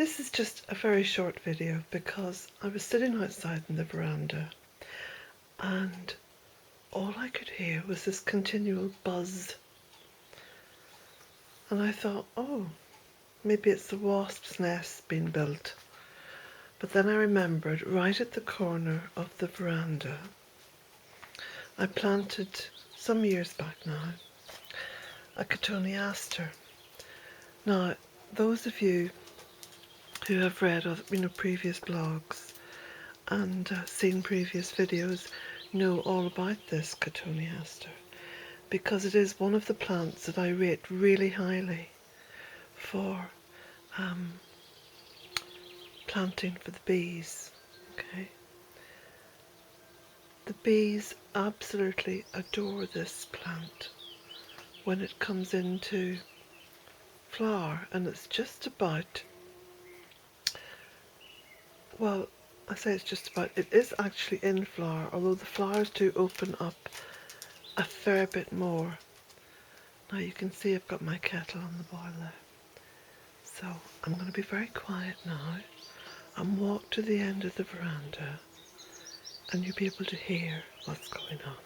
This is just a very short video because I was sitting outside in the veranda and all I could hear was this continual buzz. And I thought, oh, maybe it's the wasp's nest being built. But then I remembered right at the corner of the veranda, I planted some years back now a Cotoneaster. Now, those of you who have read previous blogs and seen previous videos know all about this Cotoneaster because it is one of the plants that I rate really highly for planting for the bees. Okay, the bees absolutely adore this plant when it comes into flower, and it's just about, well, I say it's just about, it is actually in flower, although the flowers do open up a fair bit more. Now you can see I've got my kettle on the boil there. So I'm going to be very quiet now and walk to the end of the veranda and you'll be able to hear what's going on.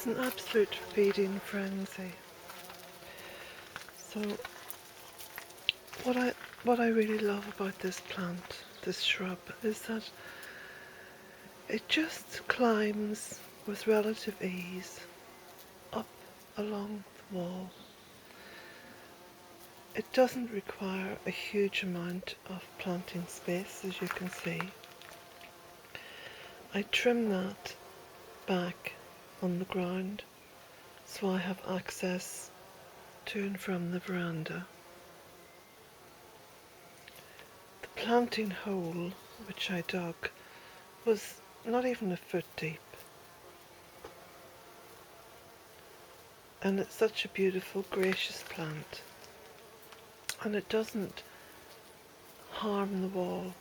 It's an absolute feeding frenzy. So what I really love about this plant this shrub is that it just climbs with relative ease up along the wall. It doesn't require a huge amount of planting space, as you can see. I trim that back on the ground so I have access to and from the veranda. The planting hole which I dug was not even a foot deep, and it's such a beautiful, gracious plant, and it doesn't harm the wall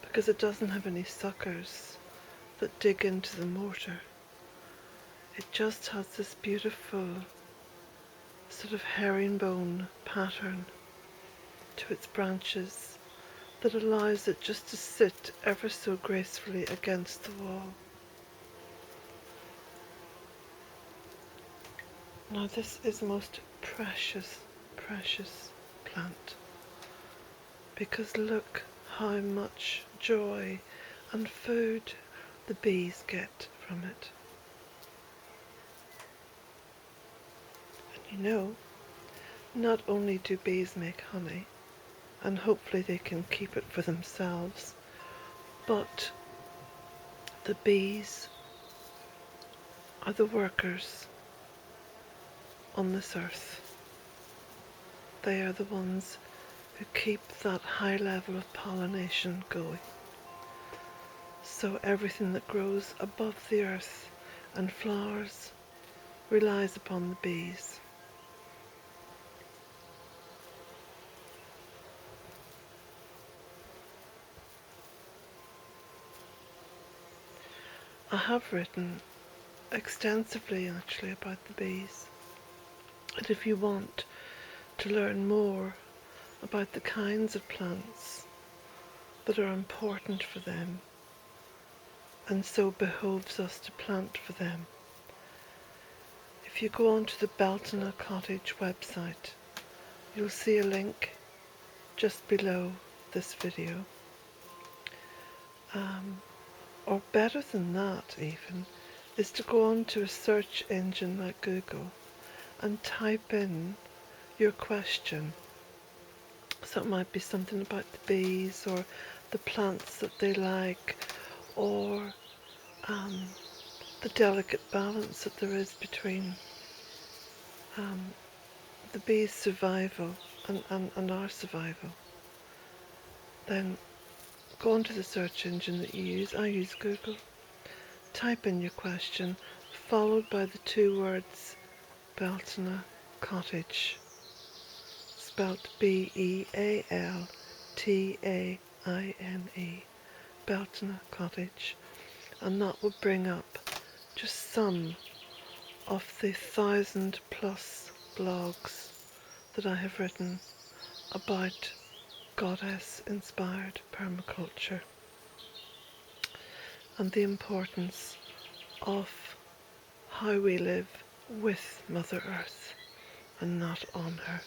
because it doesn't have any suckers that dig into the mortar. It just has this beautiful sort of herringbone pattern to its branches that allows it just to sit ever so gracefully against the wall. Now this is a most precious, precious plant, because look how much joy and food the bees get from it. And you know, not only do bees make honey, and hopefully they can keep it for themselves, but the bees are the workers on this earth. They are the ones who keep that high level of pollination going. So everything that grows above the earth and flowers relies upon the bees. I have written extensively actually about the bees, and if you want to learn more about the kinds of plants that are important for them and so behoves us to plant for them, if you go onto the Beltona Cottage website, you'll see a link just below this video. Or better than that even, is to go onto a search engine like Google and type in your question. So it might be something about the bees or the plants that they like, or the delicate balance that there is between the bees' survival and our survival. Then go onto the search engine that you use. I use Google. Type in your question, followed by the two words Beltona Cottage, spelt Bealtaine, Beltona Cottage, and that will bring up just some of the 1,000+ blogs that I have written about Goddess-inspired Permaculture and the importance of how we live with Mother Earth and not on her.